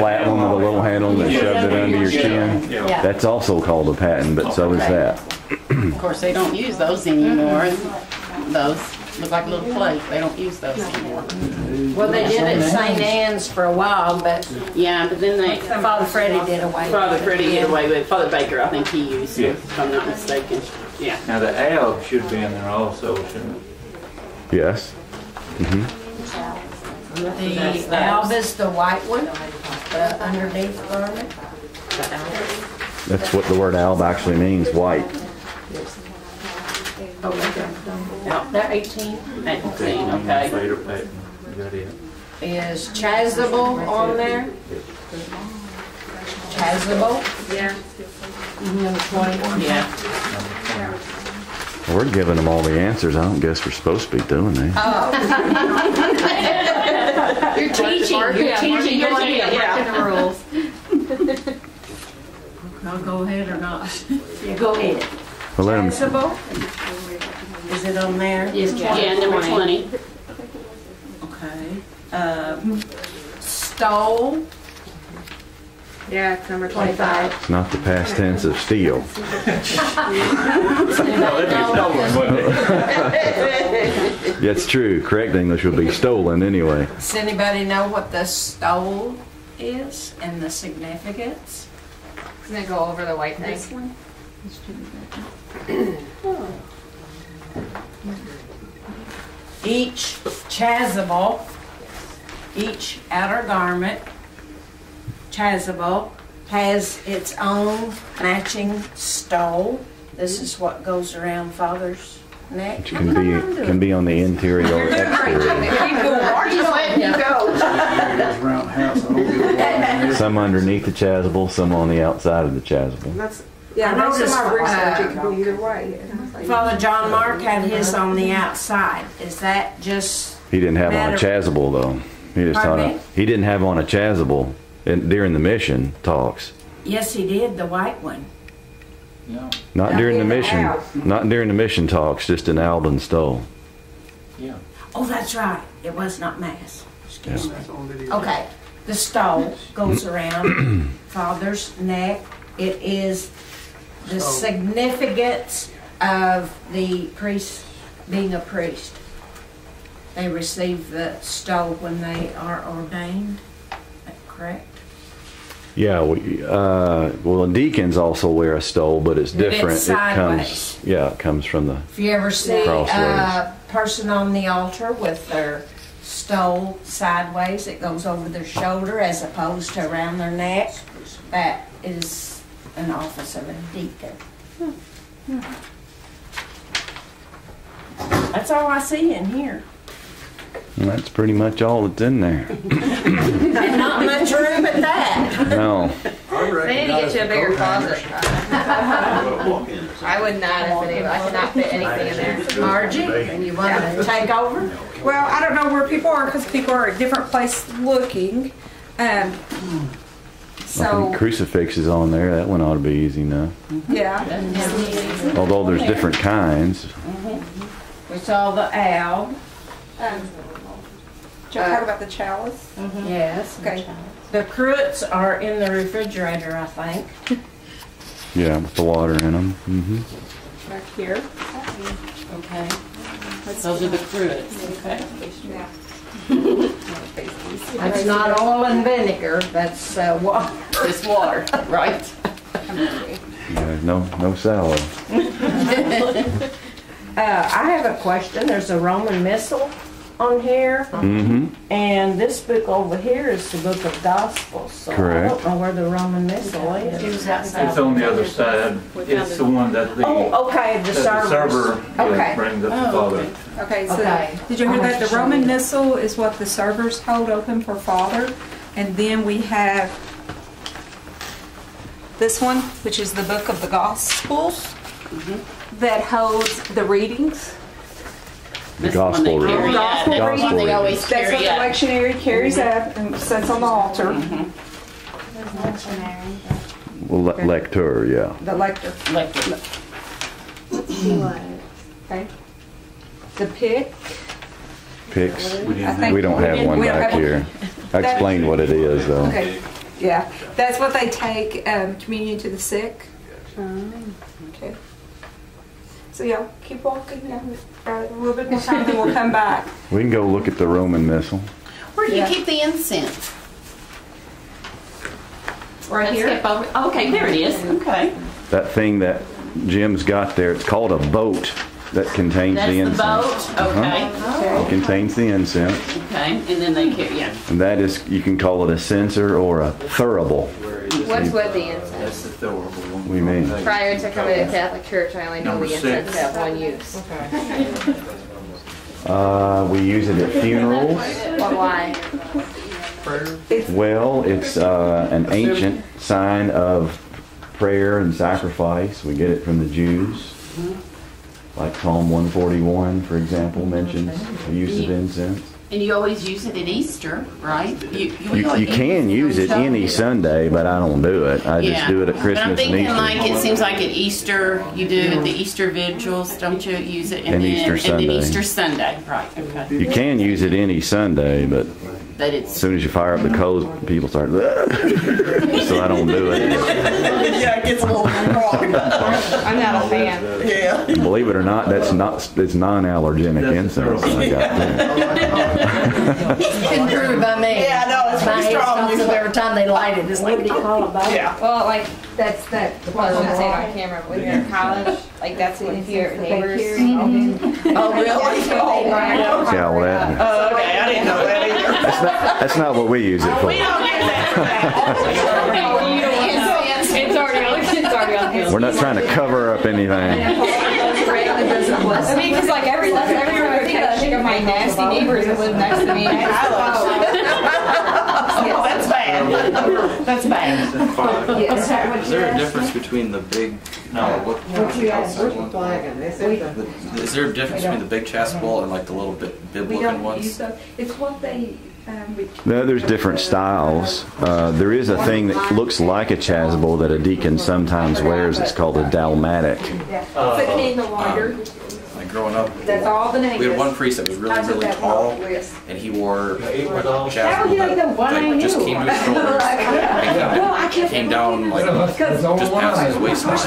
flat one with a little handle that shoved it under your chin? Yeah. That's also called a patent, but so is that. Of course, they don't use those anymore. Those look like a little plate. They don't use those anymore. Well, they did at St. Anne's for a while, but Yeah, but then they Father Freddie did away. Father Freddie did away with it. Father Baker, I think he used it, if I'm not mistaken. Yeah. Now the alb should be in there also, shouldn't it? Yes. The alb is the white one, the underneath garment. That's what the word alb actually means, white. They're 18. 18, okay. Later patent, you got it. Is chasuble on there? Chasuble? Yeah. Number 21. Yeah. We're giving them all the answers. I don't guess we're supposed to be doing that. You're teaching. You're teaching. You're teaching, yeah. The rules. I'll go ahead or not? Yeah, go ahead. Well, let them. Chasuble? Is it on there? Yes, Yeah, number 20. Okay. Stole? Yeah, it's number 25. It's not the past tense of steal. That's true. Correct English would be stolen anyway. Does anybody know what the stole is and the significance? Doesn't it go over the white thing? This one? Each chasuble, each outer garment, chasuble, has its own matching stole. This is what goes around Father's neck. Which can be on the interior or exterior. Some underneath the chasuble, some on the outside of the chasuble. Yeah, I know most of this my for, research, it can be either way. Father John Mark had his on the outside. Is that just He didn't have on a matter- chasuble though. He just Pardon taught me? He didn't have on a chasuble during the mission talks. Yes, he did, the white one. No. Not Now, during the in the mission. alb. Not during the mission talks. Just an alb and stole. Yeah. Oh, that's right. It was not mass. Excuse me. Okay. The stole goes around Father's neck. It is the significance of the priest being a priest. They receive the stole when they are ordained. Is that correct? Yeah, well, deacons also wear a stole, but it's But it's different. sideways. It comes from the. If you ever see Crossways. a person on the altar with their stole sideways, it goes over their shoulder as opposed to around their neck, that is an office of a deacon. That's all I see in here. And that's pretty much all that's in there. And not much room at that. No. They need to get you a bigger closet. I would not if it, I could not fit anything in there. Margie, you want to take over? Well, I don't know where people are because people are at different places looking. I So, think crucifix is on there. That one ought to be easy enough. yeah. Although there's different kinds. We saw the owl. Did you talk about the chalice? Yes. Okay. The cruets are in the refrigerator, I think. Yeah, with the water in them. Back here. Okay. Those are the cruets. Okay. Yeah. That's not oil and vinegar, that's water. It's water, right? Yeah, no salad. I have a question. There's a Roman missal on here. And this book over here is the book of Gospels. So Correct. I don't know where the Roman missal is. It's on the other side. It's the one that the, Oh, okay, the that the server servers. Okay. brings up the Father. Okay, so Okay. did you hear that? The Roman Missal is what the servers hold open for Father. And then we have this one, which is the book of the Gospels, that holds the readings. The gospel This one they reading. carry up. Gospel That's one reading. they always That's what carry the up. lectionary carries up and sits on the altar. Well, lector, yeah. The lector. Lector. Okay. The pick. Picks. We didn't I think We don't have one we don't back have one. here. I explained what it is though. Okay. Yeah, that's what they take communion to the sick. Okay. So yeah, keep walking. A little bit more time, then we'll come back. We can go look at the Roman Missal. Where do you keep the incense? Right Let's here. skip over. Okay, there it is. Okay. That thing that Jim's got there, it's called a boat that contains That's the the incense. boat? Okay. It contains the incense. Okay, and then they carry, yeah. And that is, you can call it a censer or a thurible. What's with the incense? That's the thorough one. What do you mean? Prior to coming to Catholic Church, I only know Number the incense 6. have one use. We use it at funerals. But why? Well, it's an ancient sign of prayer and sacrifice. We get it from the Jews. Like Psalm 141, for example, mentions the use of incense. And you always use it at Easter, right? You can use it any Sunday, but I don't do it. I just do it at But I'm Christmas and thinking Easter. like, it seems like at Easter, you do the Easter vigils, don't you use it? And Easter And Sunday. then Easter Sunday, right, okay. You can use it any Sunday, but But as it's, soon as you fire up the coals, people start, so I don't do it. yeah, it gets a little wrong. I'm not a fan. Yeah. And believe it or not, it's non-allergenic incense. I got that. Couldn't prove it by me. Yeah, I know, it's My pretty head strong. stops up every time they light it. It's like, Yeah. Well, like, That's that. well, I was gonna say it on camera, but when you're in college, like, that's if your neighbors. Oh, really? Oh, wow. Yeah, well, that, Oh, okay, I didn't know that either. that's not what we use it for. We don't use that for that. It's already on camera. We're not trying to cover up anything. I mean, because like every time I think of that, I think of my nasty neighbors that live next to me. Oh, that's bad. That's bad. Is there a difference between the big? No. What? Is there a difference between the big chasuble and like the little bib looking ones? It's what they. No, there's different styles. There is a thing that looks like a chasuble that a deacon sometimes wears. It's called a dalmatic. It's a candle lighter. Like growing up, That's all the name we had is. one priest that was really, I took really that one off tall, the list. and he wore a chasuble that like, just came to his shoulders and came down like just past his waistline.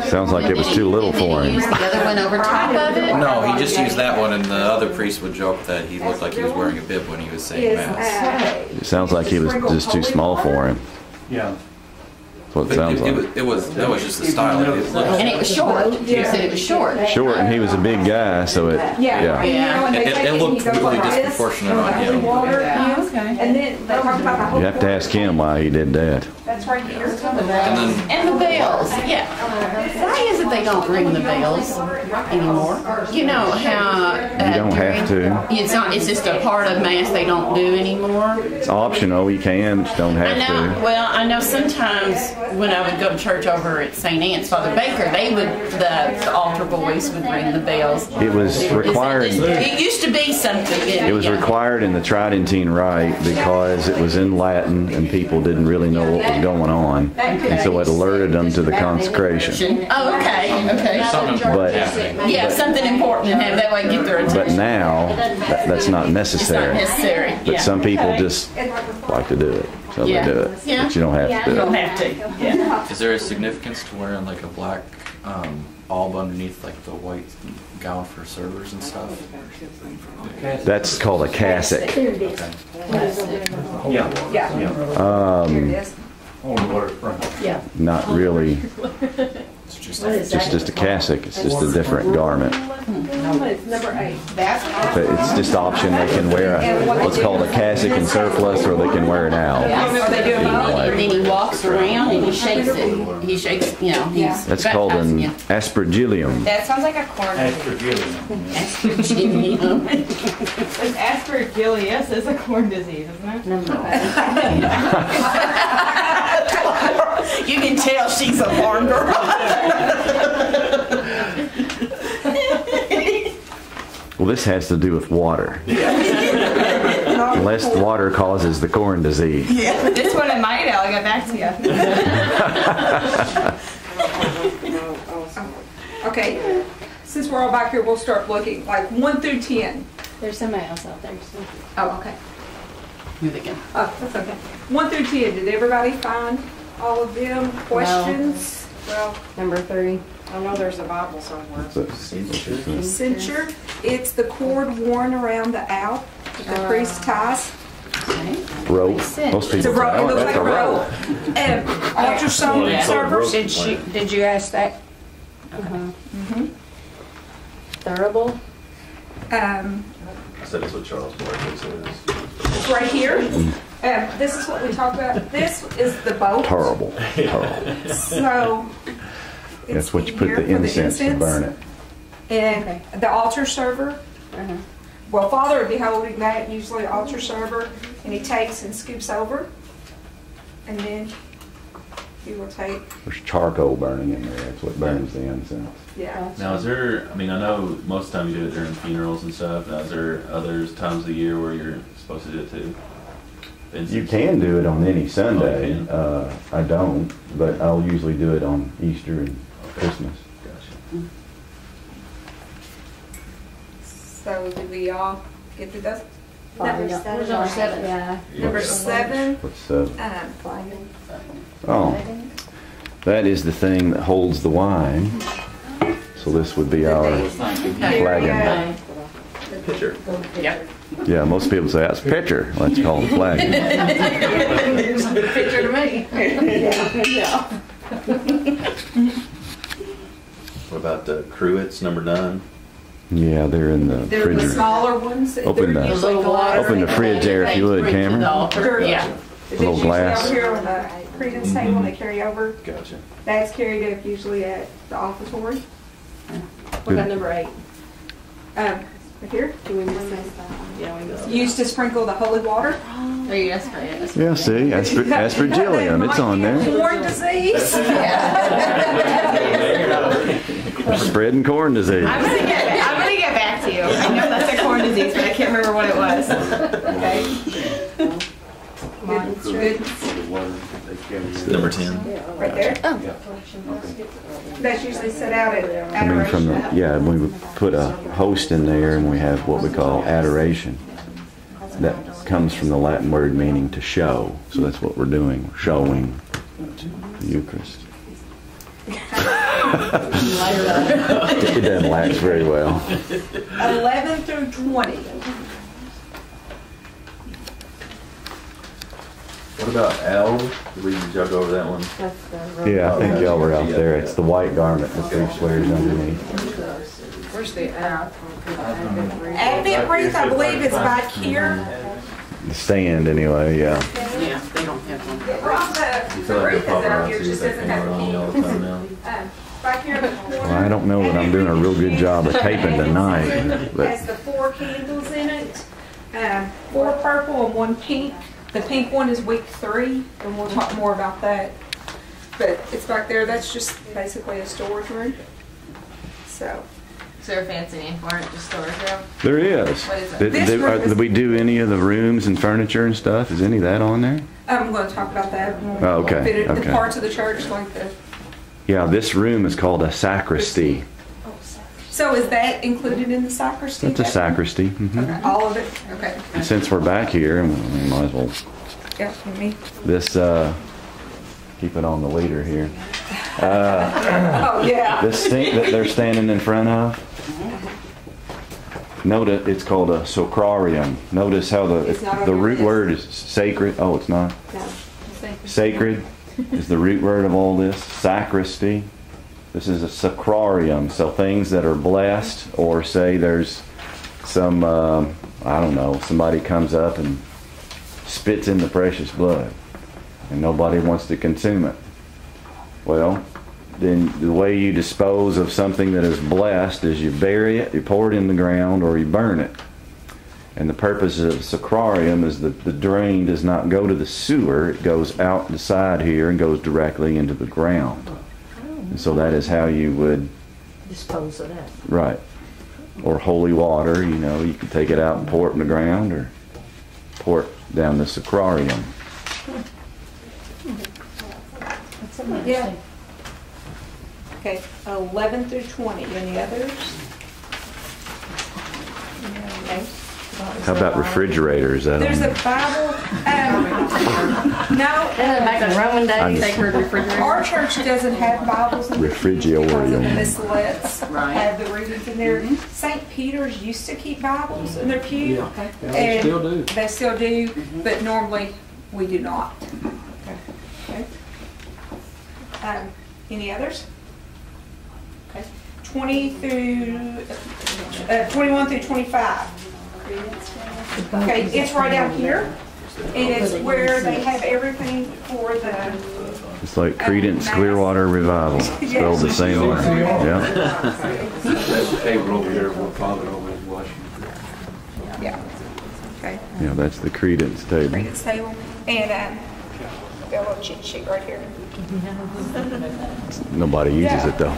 Sounds like it was too little for Use him. the other one over top of it? No, he just used that one, and the other priest would joke that he looked like he was wearing a bib when he was saying mass. It sounds like he was just too small for him. Yeah. That's what it sounds like. That was just the style. It looked, And it was short. You said it was short. Short, and he was a big guy, so it, yeah. it looked really disproportionate on him. Yeah, okay. And then they talk about the whole. You have to ask him why he did that. That's right here. And then And the bells, yeah. Why is it they don't ring the bells anymore? You know how... You don't have to. It's not, it's just a part of Mass they don't do anymore. It's optional. You can, just don't I have know, to. well, I know sometimes when I would go to church over at St. Anne's, Father Baker, the altar boys would ring the bells. It was required. It used to be something. It was required in the Tridentine Rite because it was in Latin and people didn't really know what was going on, and so it alerted them to the consecration. Oh, okay, okay. But Yeah, something important and have that way get their attention. but now that's not It's not necessary. necessary. But Yeah. some people just like to do it, so Yeah. they do it. Yeah. But you don't have to You do don't it. have to. Yeah. is there a significance to wearing like a black alb underneath like the white gown for servers and stuff? That's called a cassock. Yeah. Yeah. Here it is. Not really. It's just It's just a cassock. It's just a different garment. It's number 8. But it's just option. They can wear what's called a cassock in surplus, or they can wear it out. They do it Either way. And then he walks around and he shakes it. He shakes, you know, he's That's called an aspergillium. That sounds like a corn. Aspergillius is a corn disease, isn't it? You can tell she's a farm girl. Well, this has to do with water. Less water causes the corn disease. This one in my I'll get back to you. Okay. Since we're all back here, we'll start looking like 1 through 10. There's somebody else out there. So. Oh, okay. Who they can. Oh, that's okay. 1 through 10, did everybody find all of them? Questions? Well, number 3. I know there's a Bible somewhere. Censure, it's the cord worn around the owl that the priest ties. Rope. Most It's a people rope, say, it oh, looks that's like a a rope. And ultrasound Yeah. servers. Did you ask that? Thurible. So that's what Charles Barkley says. Right here. This is what we talked about. This is the boat. Terrible. So it's That's what you put here the for incense to burn it. And the altar server. Well, Father would be holding that, usually altar server, and he takes and scoops over, and then he will take. There's charcoal burning in there. That's what burns the incense. Yeah. Now, is there, I mean, I know most of the time you do it during funerals and stuff. Now, is there other times of the year where you're supposed to do it too? You can do it on any Sunday. Oh, I don't, but I'll usually do it on Easter and Christmas. Gotcha. So do we all get the dust? Number 7. Yeah. Number 7. What's the? Flagon. Oh, that is the thing that holds the wine. So this would be our flagon. Pitcher. Yep. Yeah, most people say that's pitcher. Let's call it flagon. Picture to me. What about the cruets, number 9? Yeah, they're in the They're the refrigerator. smaller ones. Open They're the- usually glass. Open the fridge there if you would, Cameron. Yeah. It's little usually glass. over here on the credence table, they carry over. Gotcha. That's carried up usually at the offertory. What about number 8? Right here. Do we miss that? Yeah, we missed it. Used to sprinkle the holy water. Oh, yes, right. Yeah, see, aspergillium, it's on there. Corn disease. Spreading corn disease. I'm gonna get back to you. I know that's a corn disease, but I can't remember what it was. Okay. Good. Number 10. Right there. That's usually set out at I mean, from the, adoration. yeah, we would put a host in there and we have what we call adoration. That comes from the Latin word meaning to show. So that's what we're doing, we're showing the Eucharist. It doesn't last very well. 11 through 20. What about L? Did we jump over that one? Yeah, I think y'all were out there. It's the white garment that the priest wears underneath. Where's the Advent wreath, I believe, is back here. The stand, anyway, yeah. Yeah, they don't have one. The You feel like wreath they're is popping out around here, to just see if they doesn't come have around keys. all the time now? Back here in the corner. Well, I don't know that I'm doing a real good job of taping tonight, Has but the 4 candles in it, 4 purple and 1 pink. The pink one is week 3, and we'll talk more about that. But it's back there. That's just basically a storage room. So Is there a fancy name for it? Just storage room? there is. What is it? This room is- Did we do any of the rooms and furniture and stuff? Is any of that on there? I'm going to talk about that. When we Oh, okay, fit it- okay. The parts of the church like the. Yeah, this room is called a sacristy. So is that included in the sacristy? It's a sacristy. Mhm. Okay, all of it. Okay. Since we're back here, we might as well, Yeah, for me. this, keep it on the leader here. Oh yeah. This thing that they're standing in front of, notice it's called a sacrarium. Notice how It's not on the your root list. word is sacred. Oh, it's not. No. Sacred is the root word of all this. Sacristy. This is a sacrarium. So things that are blessed, or say there's some, I don't know, somebody comes up and spits in the precious blood and nobody wants to consume it. Well, then the way you dispose of something that is blessed is you bury it, you pour it in the ground, or you burn it. And the purpose of the sacrarium is that the drain does not go to the sewer, it goes out the side here and goes directly into the ground. And so that is how you would, Dispose of that. right. Or holy water, you know, you could take it out and pour it in the ground, or pour it down the sacrarium. That's amazing. Yeah. Okay, 11 through 20. Any others? Okay. How about refrigerator? Is that There's on a Bible. No, Back in Roman I'm days, just- sacred refrigerator. our church doesn't have Bibles in the pew because of the Refrigerator. Misslets Right. have the readings in there. St. Peter's used to keep Bibles in their pew. They still do. They still do, but normally we do not. Okay. Any others? Okay. 21 through 25. Okay, it's right out here. It is where they have everything for the. It's like Credence Clearwater Revival, spelled the same way. Yeah. That's the table over there where Father always watching. Yeah. Okay. Yeah, that's the Credence table. Credence table and got a little cheat sheet right here. Nobody uses Yeah. it though.